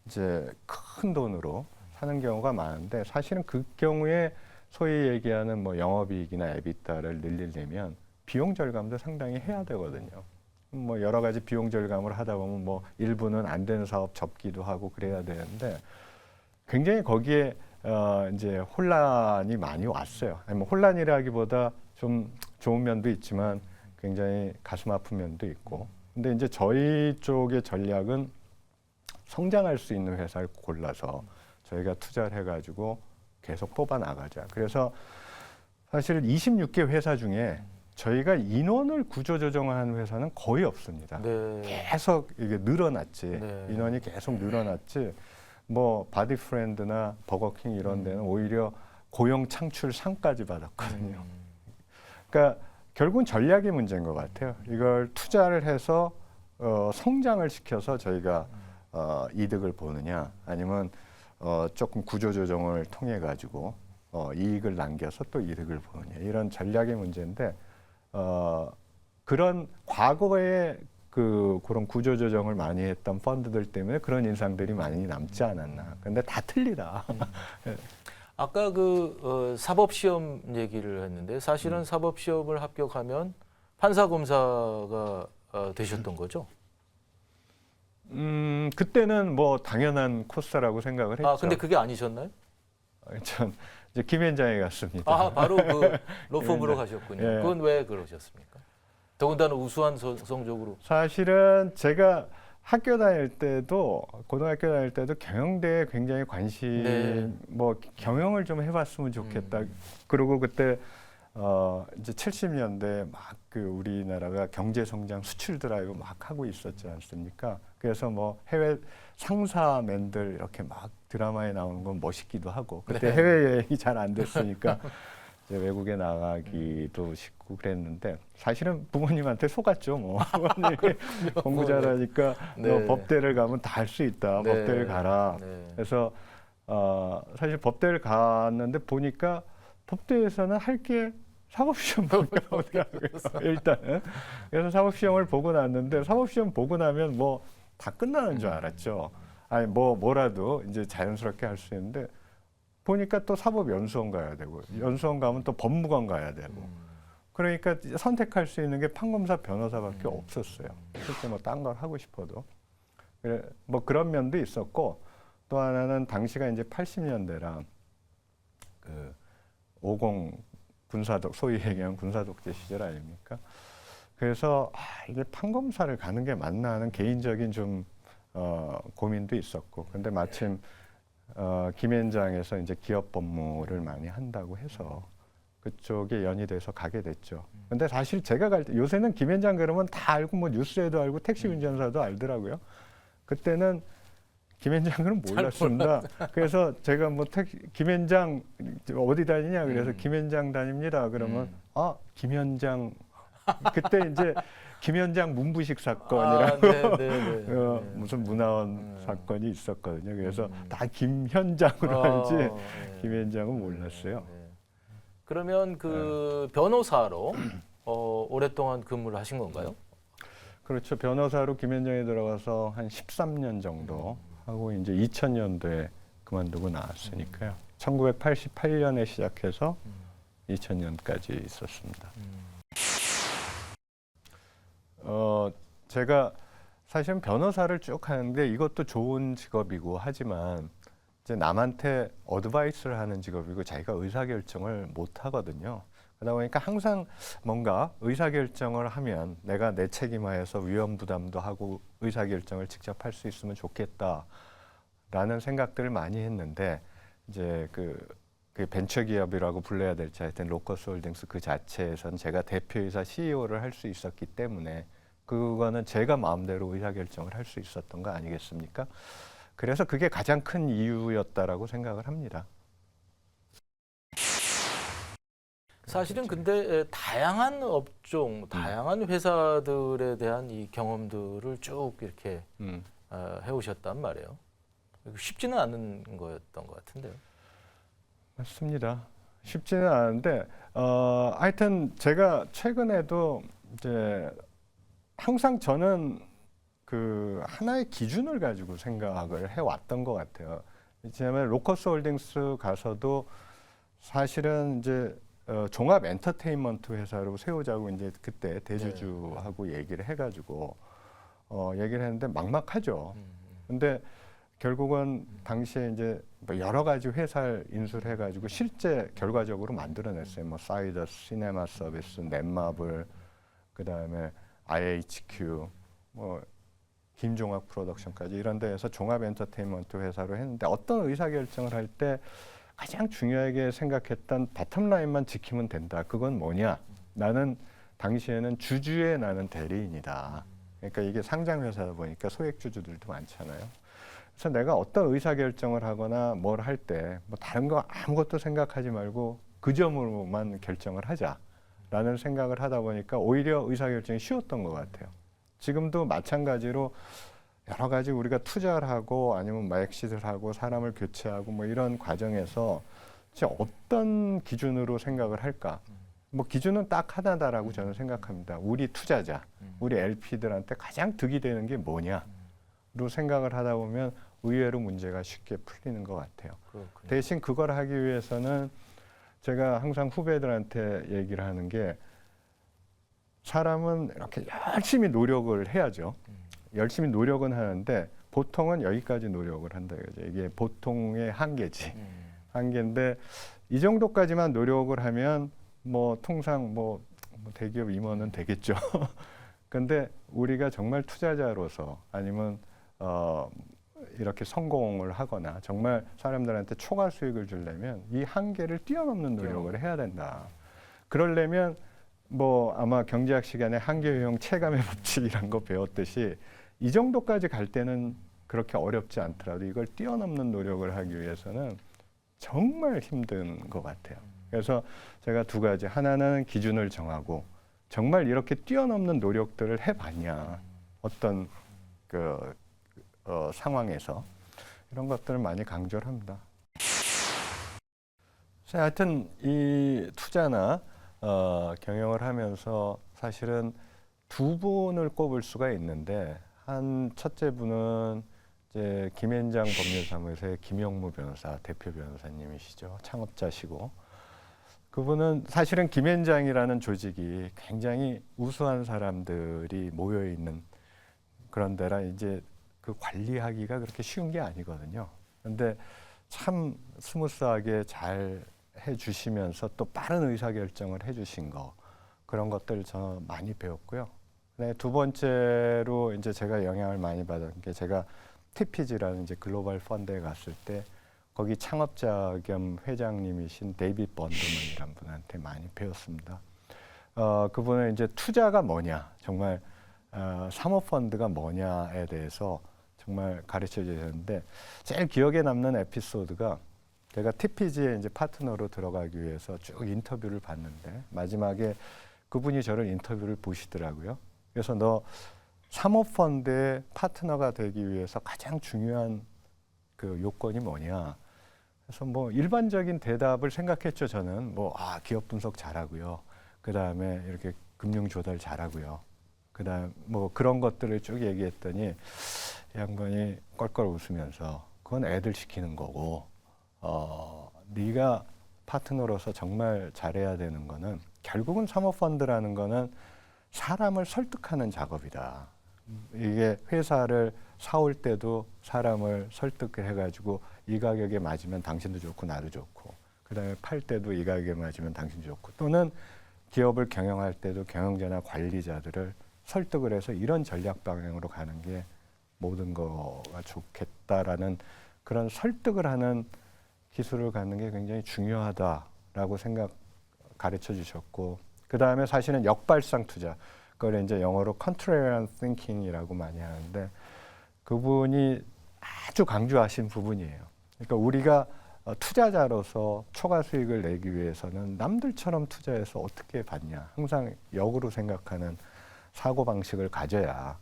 이제 큰 돈으로 사는 경우가 많은데 사실은 그 경우에 소위 얘기하는 뭐 영업이익이나 에비타를 늘리려면 비용 절감도 상당히 해야 되거든요. 뭐 여러 가지 비용 절감을 하다 보면 뭐 일부는 안 되는 사업 접기도 하고 그래야 되는데 굉장히 거기에 이제 혼란이 많이 왔어요. 아니 뭐 혼란이라기보다 좀 좋은 면도 있지만 굉장히 가슴 아픈 면도 있고. 근데 이제 저희 쪽의 전략은 성장할 수 있는 회사를 골라서 저희가 투자를 해가지고 계속 뽑아 나가자. 그래서 사실 26개 회사 중에 저희가 인원을 구조조정하는 회사는 거의 없습니다. 네. 계속 이게 늘어났지. 네. 인원이 계속 늘어났지. 뭐 바디프렌드나 버거킹 이런 데는 오히려 고용 창출 상까지 받았거든요. 그러니까 결국은 전략의 문제인 것 같아요. 이걸 투자를 해서 성장을 시켜서 저희가 이득을 보느냐, 아니면 조금 구조조정을 통해 가지고 이익을 남겨서 또 이득을 보느냐, 이런 전략의 문제인데 그런 과거에 그런 구조조정을 많이 했던 펀드들 때문에 그런 인상들이 많이 남지 않았나. 근데 다 틀리다. 아까 사법시험 얘기를 했는데 사실은 사법시험을 합격하면 판사검사가 되셨던 거죠? 그때는 뭐 당연한 코스라고 생각을 했죠. 아, 근데 그게 아니셨나요? 전 이제 김현장에 갔습니다. 아, 바로 로펌으로 가셨군요. 예. 그건 왜 그러셨습니까? 더군다나 우수한 성적으로. 사실은 제가 학교 다닐 때도, 고등학교 다닐 때도 경영대에 굉장히 관심, 네. 뭐 경영을 좀 해봤으면 좋겠다. 그리고 그때 이제 70년대 막 우리나라가 경제 성장 수출 드라이브 막 하고 있었지 않습니까? 그래서 뭐 해외 상사맨들 이렇게 막 드라마에 나오는 건 멋있기도 하고, 그때 네. 해외여행이 잘 안 됐으니까 이제 외국에 나가기도 쉽고 그랬는데 사실은 부모님한테 속았죠. 뭐 부모님이 공부 잘하니까 네. 너 법대를 가면 다 할 수 있다. 네. 법대를 가라. 네. 그래서 사실 법대를 갔는데 보니까 법대에서는 할 게 사법시험밖에 없더라고요. 일단은. 그래서 사법시험을 보고 났는데 사법시험 보고 나면 뭐 다 끝나는 줄 알았죠. 아니 뭐라도 이제 자연스럽게 할 수 있는데 보니까 또 사법연수원 가야 되고, 연수원 가면 또 법무관 가야 되고, 그러니까 선택할 수 있는 게 판검사, 변호사밖에 없었어요. 실제 뭐 딴 걸 하고 싶어도. 그래, 뭐 그런 면도 있었고, 또 하나는 당시가 이제 80년대라 50 군사독, 소위 얘기하는 군사독재 시절 아닙니까? 그래서 이게 판검사를 가는 게 맞나 하는 개인적인 좀 고민도 있었고, 근데 마침 김현장에서 이제 기업 법무를 많이 한다고 해서 그쪽에 연이 돼서 가게 됐죠. 근데 사실 제가 갈 때, 요새는 김현장 그러면 다 알고 뭐 뉴스에도 알고 택시 운전사도 알더라고요. 그때는 김현장은 몰랐습니다. 그래서 제가 뭐 김현장 어디 다니냐 그래서 김현장 다닙니다. 그러면 김현장, 그때 이제 김현장 문부식 사건이라고 무슨 문화원 사건이 있었거든요. 그래서 다 김현장으로 알지 김현장은 몰랐어요. 그러면 변호사로 오랫동안 근무를 하신 건가요? 그렇죠. 변호사로 김현장에 들어가서 한 13년 정도 하고 이제 2000년도에 그만두고 나왔으니까요. 1988년에 시작해서 2000년까지 있었습니다. 제가 사실은 변호사를 쭉 하는데 이것도 좋은 직업이고 하지만 이제 남한테 어드바이스를 하는 직업이고 자기가 의사결정을 못 하거든요. 그러다 보니까 항상 뭔가 의사결정을 하면 내가 내 책임하에서 위험 부담도 하고 의사결정을 직접 할 수 있으면 좋겠다라는 생각들을 많이 했는데 이제 그 벤처기업이라고 불러야 될지 하여튼 로커스홀딩스 그 자체에선 제가 대표이사 CEO를 할 수 있었기 때문에 그거는 제가 마음대로 의사결정을 할 수 있었던 거 아니겠습니까? 그래서 그게 가장 큰 이유였다라고 생각을 합니다. 사실은 근데 다양한 업종, 다양한 회사들에 대한 이 경험들을 쭉 이렇게 해오셨단 말이에요. 쉽지는 않은 거였던 것 같은데요. 맞습니다. 쉽지는 않은데 하여튼 제가 최근에도 이제 항상 저는 그 하나의 기준을 가지고 생각을 해왔던 것 같아요. 왜냐하면 로커스홀딩스 가서도 사실은 이제 종합 엔터테인먼트 회사로 세우자고 이제 그때 대주주하고 얘기를 해가지고 얘기를 했는데 막막하죠. 근데 결국은 당시에 이제 뭐 여러 가지 회사를 인수를 해가지고 실제 결과적으로 만들어냈어요. 뭐 사이더스, 시네마 서비스, 넷마블, 그 다음에 IHQ, 뭐 김종학 프로덕션까지 이런 데에서 종합 엔터테인먼트 회사로 했는데 어떤 의사결정을 할 때 가장 중요하게 생각했던 바텀라인만 지키면 된다. 그건 뭐냐? 나는 당시에는 주주의 나는 대리인이다. 그러니까 이게 상장회사다 보니까 소액주주들도 많잖아요. 그래서 내가 어떤 의사결정을 하거나 뭘 할 때 뭐 다른 거 아무것도 생각하지 말고 그 점으로만 결정을 하자라는 생각을 하다 보니까 오히려 의사결정이 쉬웠던 것 같아요. 지금도 마찬가지로 여러 가지 우리가 투자를 하고 아니면 엑시트를 하고 사람을 교체하고 뭐 이런 과정에서 진짜 어떤 기준으로 생각을 할까? 뭐 기준은 딱 하나다라고 저는 생각합니다. 우리 투자자, 우리 LP들한테 가장 득이 되는 게 뭐냐로 생각을 하다 보면 의외로 문제가 쉽게 풀리는 것 같아요. 그렇군요. 대신 그걸 하기 위해서는 제가 항상 후배들한테 얘기를 하는 게 사람은 이렇게 열심히 노력을 해야죠. 열심히 노력은 하는데 보통은 여기까지 노력을 한다 이거죠. 이게 보통의 한계지. 한계인데 이 정도까지만 노력을 하면 뭐 통상 뭐 대기업 임원은 되겠죠. 근데 우리가 정말 투자자로서 아니면 이렇게 성공을 하거나 정말 사람들한테 초과 수익을 주려면 이 한계를 뛰어넘는 노력을 해야 된다. 그러려면 뭐 아마 경제학 시간에 한계유형 체감의 법칙이란 거 배웠듯이 이 정도까지 갈 때는 그렇게 어렵지 않더라도 이걸 뛰어넘는 노력을 하기 위해서는 정말 힘든 것 같아요. 그래서 제가 두 가지, 하나는 기준을 정하고 정말 이렇게 뛰어넘는 노력들을 해봤냐, 어떤 상황에서 이런 것들을 많이 강조를 합니다. 하여튼 이 투자나 경영을 하면서 사실은 두 분을 꼽을 수가 있는데 한 첫째 분은 이제 김앤장 법률사무소의 김영무 변호사 대표 변호사님이시죠. 창업자시고 그분은 사실은 김앤장이라는 조직이 굉장히 우수한 사람들이 모여 있는 그런 데라 이제 그 관리하기가 그렇게 쉬운 게 아니거든요. 그런데 참 스무스하게 잘 해주시면서 또 빠른 의사결정을 해주신 거 그런 것들 저 많이 배웠고요. 네, 두 번째로 이제 제가 영향을 많이 받은 게 제가 TPG라는 이제 글로벌 펀드에 갔을 때 거기 창업자 겸 회장님이신 데이빗 번드먼이라는 분한테 많이 배웠습니다. 그분은 이제 투자가 뭐냐, 정말 사모펀드가 뭐냐에 대해서 정말 가르쳐 주셨는데 제일 기억에 남는 에피소드가 제가 TPG에 이제 파트너로 들어가기 위해서 쭉 인터뷰를 봤는데 마지막에 그분이 저를 인터뷰를 보시더라고요. 그래서 너 사모펀드의 파트너가 되기 위해서 가장 중요한 그 요건이 뭐냐. 그래서 뭐 일반적인 대답을 생각했죠. 저는 뭐 기업 분석 잘하고요. 그 다음에 이렇게 금융 조달 잘하고요. 그 다음 뭐 그런 것들을 쭉 얘기했더니 이 양반이 껄껄 웃으면서 그건 애들 시키는 거고 네가 파트너로서 정말 잘해야 되는 거는 결국은 사모펀드라는 거는 사람을 설득하는 작업이다. 이게 회사를 사올 때도 사람을 설득해가지고 이 가격에 맞으면 당신도 좋고 나도 좋고 그 다음에 팔 때도 이 가격에 맞으면 당신도 좋고 또는 기업을 경영할 때도 경영자나 관리자들을 설득을 해서 이런 전략 방향으로 가는 게 모든 거가 좋겠다라는 그런 설득을 하는 기술을 갖는 게 굉장히 중요하다라고 가르쳐 주셨고 그 다음에 사실은 역발상 투자 그걸 이제 영어로 contrarian thinking이라고 많이 하는데 그분이 아주 강조하신 부분이에요. 그러니까 우리가 투자자로서 초과 수익을 내기 위해서는 남들처럼 투자해서 어떻게 받냐 항상 역으로 생각하는 사고 방식을 가져야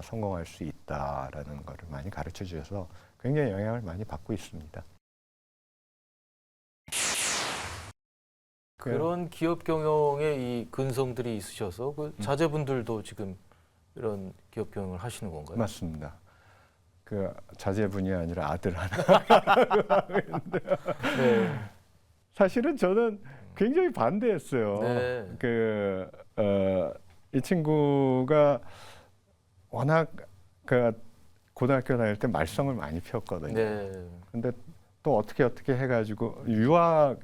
성공할 수 있다라는 것을 많이 가르쳐 주셔서 굉장히 영향을 많이 받고 있습니다. 그런 기업 경영에 이 근성들이 있으셔서 그 자제분들도 지금 이런 기업 경영을 하시는 건가요? 맞습니다. 그 자제분이 아니라 아들 하나. 네. 사실은 저는 굉장히 반대했어요. 네. 이 친구가 워낙 고등학교 다닐 때 말썽을 많이 피웠거든요. 네. 근데 또 어떻게 해가지고 유학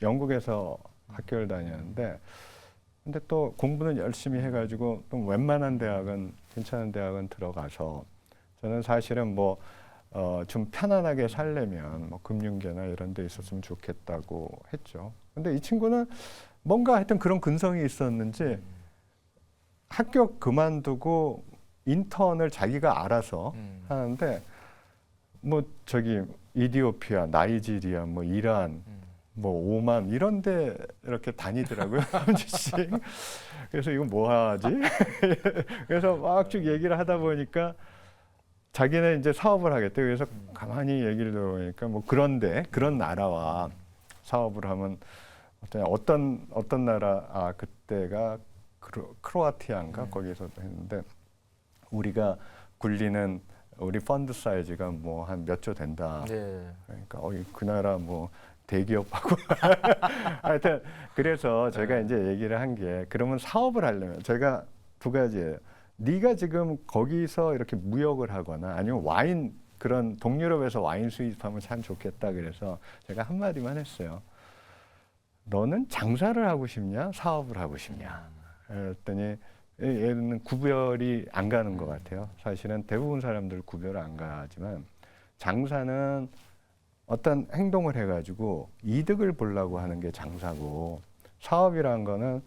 영국에서 학교를 다녔는데, 근데 또 공부는 열심히 해가지고 또 웬만한 대학은 괜찮은 대학은 들어가서 저는 사실은 뭐 좀 편안하게 살려면 뭐 금융계나 이런 데 있었으면 좋겠다고 했죠. 근데 이 친구는 뭔가 하여튼 그런 근성이 있었는지 학교 그만두고 인턴을 자기가 알아서 하는데, 뭐 저기 이디오피아, 나이지리아, 뭐 이란, 뭐 오만 이런 데 이렇게 다니더라고요. 한 주씩. 그래서 이거 뭐 하지? 그래서 막 쭉 얘기를 하다 보니까 자기는 이제 사업을 하겠대. 그래서 가만히 얘기를 들어보니까 뭐 그런데 그런 나라와 사업을 하면 어떤 나라, 그때가 크로아티아인가 거기서 했는데, 우리가 굴리는 우리 펀드 사이즈가 뭐 한 몇 조 된다. 네. 그러니까 그 나라 뭐 대기업하고 하여튼 그래서 제가 이제 얘기를 한 게, 그러면 사업을 하려면 제가 두 가지예요. 네가 지금 거기서 이렇게 무역을 하거나 아니면 와인, 그런 동유럽에서 와인 수입하면 참 좋겠다. 그래서 제가 한마디만 했어요. 너는 장사를 하고 싶냐, 사업을 하고 싶냐. 그랬더니 얘는 구별이 안 가는 것 같아요. 사실은 대부분 사람들 구별 안 가지만, 장사는 어떤 행동을 해가지고 이득을 보려고 하는 게 장사고, 사업이란 거는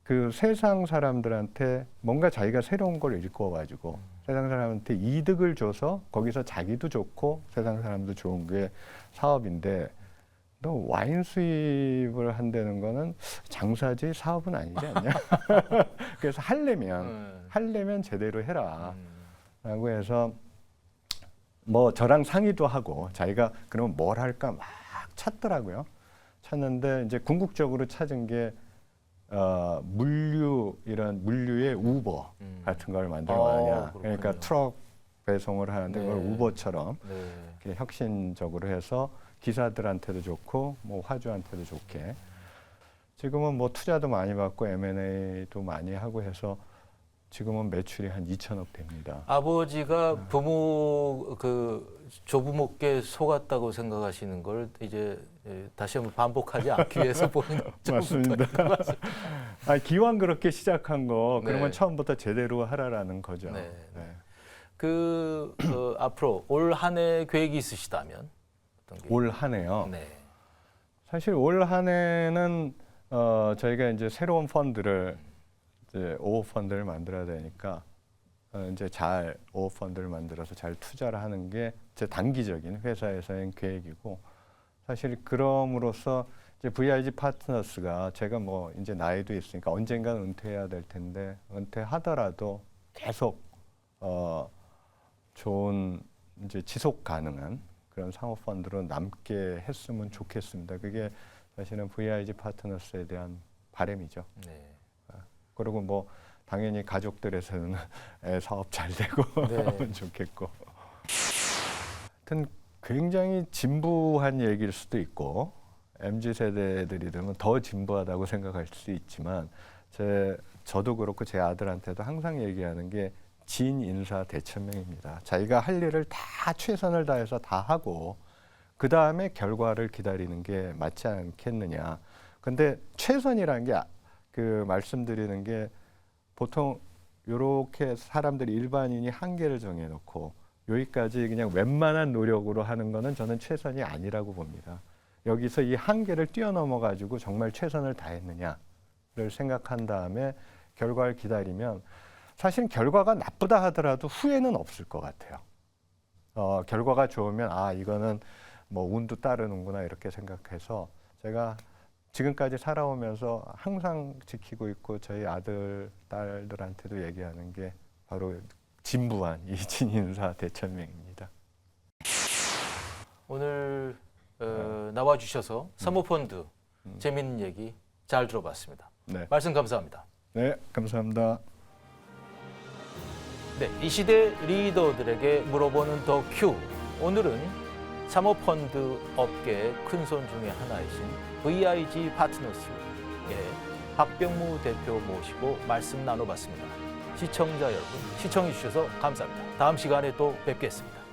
그 세상 사람들한테 뭔가 자기가 새로운 걸 일궈가지고 세상 사람한테 이득을 줘서 거기서 자기도 좋고 세상 사람도 좋은 게 사업인데, 너 와인 수입을 한다는 거는 장사지 사업은 아니지 않냐? 그래서 하려면 제대로 해라. 라고 해서 뭐 저랑 상의도 하고, 자기가 그러면 뭘 할까 막 찾더라고요. 찾는데 이제 궁극적으로 찾은 게 이런 물류의 우버 같은 걸 만들어 가냐. 그러니까 트럭 배송을 하는데 그걸 우버처럼 이렇게 혁신적으로 해서 기사들한테도 좋고 뭐 화주한테도 좋게. 지금은 뭐 투자도 많이 받고 M&A도 많이 하고 해서 지금은 매출이 한 2천억 됩니다. 아버지가 부모 조부모께 속았다고 생각하시는 걸 이제 다시 한번 반복하지 않기 위해서 보는 맞습니다. 기왕 그렇게 시작한 거 그러면 네. 처음부터 제대로 하라라는 거죠. 네. 네. 앞으로 올 한 해 계획이 있으시다면 어떤 게? 올 한 해요. 네. 사실 올 한 해는 저희가 이제 새로운 펀드를, 이제 오호 펀드를 만들어야 되니까 이제 잘 오호 펀드를 만들어서 잘 투자를 하는 게 제 단기적인 회사에서의 계획이고, 사실 그럼으로써 이제 VIG 파트너스가, 제가 뭐 이제 나이도 있으니까 언젠가는 은퇴해야 될 텐데, 은퇴하더라도 계속 좋은 이제 지속 가능한 그런 상호 펀드로 남게 했으면 좋겠습니다. 그게 사실은 VIG 파트너스에 대한 바람이죠. 네. 그리고 뭐 당연히 가족들에서는 사업 잘 되고 네. 하면 좋겠고. 하여튼 굉장히 진부한 얘기일 수도 있고, MZ 세대들이 되면 더 진부하다고 생각할 수 있지만, 저도 그렇고 제 아들한테도 항상 얘기하는 게 진인사 대천명입니다. 자기가 할 일을 다 최선을 다해서 다 하고 그 다음에 결과를 기다리는 게 맞지 않겠느냐. 근데 최선이라는 게 말씀드리는 게, 보통 이렇게 사람들이 일반인이 한계를 정해놓고 여기까지 그냥 웬만한 노력으로 하는 거는 저는 최선이 아니라고 봅니다. 여기서 이 한계를 뛰어넘어 가지고 정말 최선을 다했느냐를 생각한 다음에 결과를 기다리면, 사실 결과가 나쁘다 하더라도 후회는 없을 것 같아요. 결과가 좋으면 이거는 뭐 운도 따르는구나 이렇게 생각해서 제가 지금까지 살아오면서 항상 지키고 있고 저희 아들, 딸들한테도 얘기하는 게 바로 진부한 이 진인사 대천명입니다. 오늘 나와주셔서 사모펀드 재미있는 얘기 잘 들어봤습니다. 네. 말씀 감사합니다. 네, 감사합니다. 네, 이 시대 리더들에게 물어보는 더 큐. 오늘은 사모펀드 업계의 큰손 중에 하나이신 VIG 파트너스의 박병무 대표 모시고 말씀 나눠봤습니다. 시청자 여러분, 시청해 주셔서 감사합니다. 다음 시간에 또 뵙겠습니다.